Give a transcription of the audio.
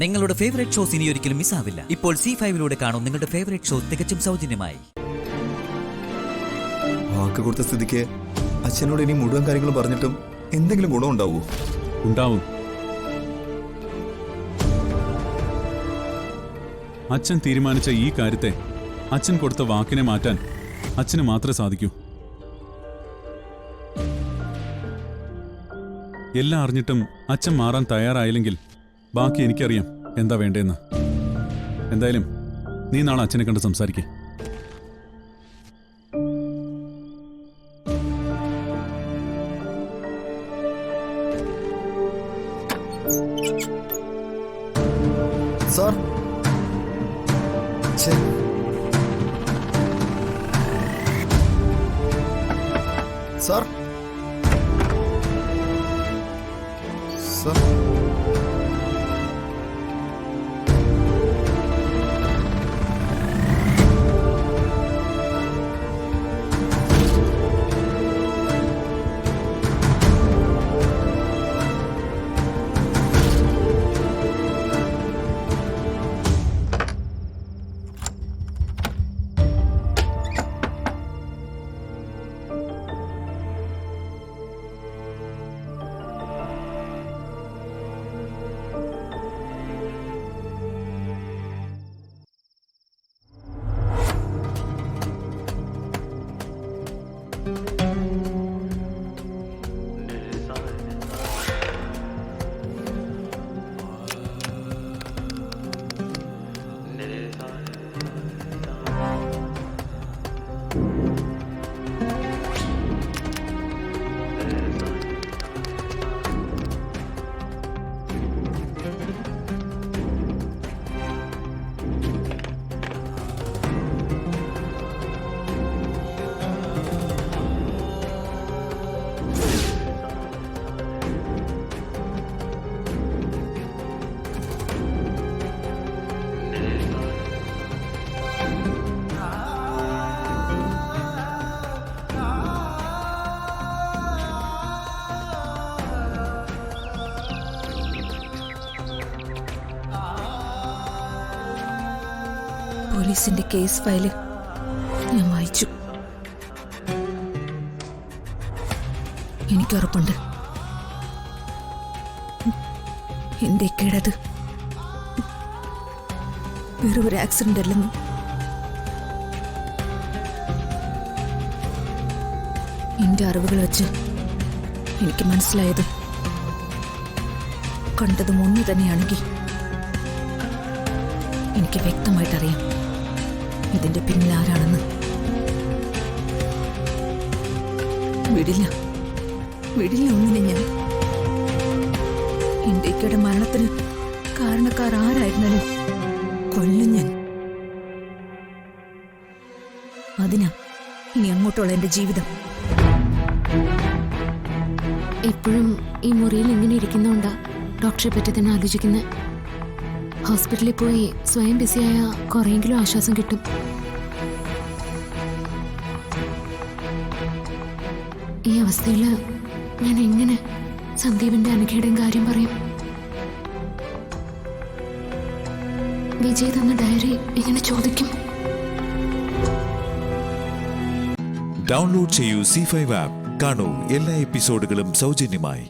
നിങ്ങളുടെ favourite shows ഇനി ഒരിക്കലും മിസ്സാവില്ല. ഇപ്പോൾ C5-ലൂടെ കാണും നിങ്ങളുടെ ഫേവറേറ്റ് ഷോ തികച്ചും സൗജന്യമായി. വാക്ക് കൊടുത്ത സ്ഥിതിക്ക് അച്ഛനോട് ഇനി മുഴുവൻ കാര്യങ്ങൾ പറഞ്ഞിട്ടും എന്തെങ്കിലും ഗുണം ഉണ്ടാവൂ? ഉണ്ടാവും. അച്ഛൻ തീരുമാനിച്ച ഈ കാര്യത്തെ അച്ഛൻ കൊടുത്ത വാക്കിനെ മാറ്റാൻ അച്ഛന് മാത്രമേ സാധിക്കൂ. എല്ലാം അറിഞ്ഞിട്ടും അച്ഛൻ മാറാൻ തയ്യാറായില്ലെങ്കിൽ ബാക്കി എനിക്കറിയാം എന്താ വേണ്ടതെന്ന്. എന്തായാലും നീ നാളെ അച്ഛനെ കണ്ട് സംസാരിക്കേ. സാർ, സാർ, സാർ, പോലീസിന്റെ കേസ് ഫയല് ഞാൻ വായിച്ചു. എനിക്കുറപ്പുണ്ട് എന്റെ കിടത് വെറും ഒരു ആക്സിഡന്റ് അല്ലെന്ന്. എന്റെ അറിവുകൾ വെച്ച് എനിക്ക് മനസ്സിലായത് കണ്ടതും ഒന്ന് തന്നെയാണെങ്കിൽ എനിക്ക് വ്യക്തമായിട്ടറിയാം ഇതിന്റെ പിന്നിൽ ആരാണെന്ന്. വിടില്ല, വിടില്ല ഒന്നിനെ ഞാൻ. ഇന്ത്യക്കയുടെ മരണത്തിന് കാരണക്കാർ ആരായിരുന്നാലും കൊല്ലും ഞാൻ. അതിനാ ഇനി അങ്ങോട്ടുള്ള എന്റെ ജീവിതം. എപ്പോഴും ഈ മുറിയിൽ ഇങ്ങനെ ഇരിക്കുന്നോണ്ടാ ഡോക്ടറെ പറ്റി തന്നെ ആലോചിക്കുന്നത്. ഹോസ്പിറ്റലിൽ പോയി സ്വയം ബിസിയായ കുറെയെങ്കിലും ആശ്വാസം കിട്ടും. ഈ അവസ്ഥയിൽ ഞാൻ എങ്ങനെ സന്ദീപിന്റെ അനഘയുടെയും കാര്യം പറയും? വിജയ് തന്ന ഡയറി എങ്ങനെ ചോദിക്കും? ഡൗൺലോഡ് ചെയ്യൂ C5 ആപ്പ്. കാണൂ എല്ലാ എപ്പിസോഡുകളും സൗജന്യമായി.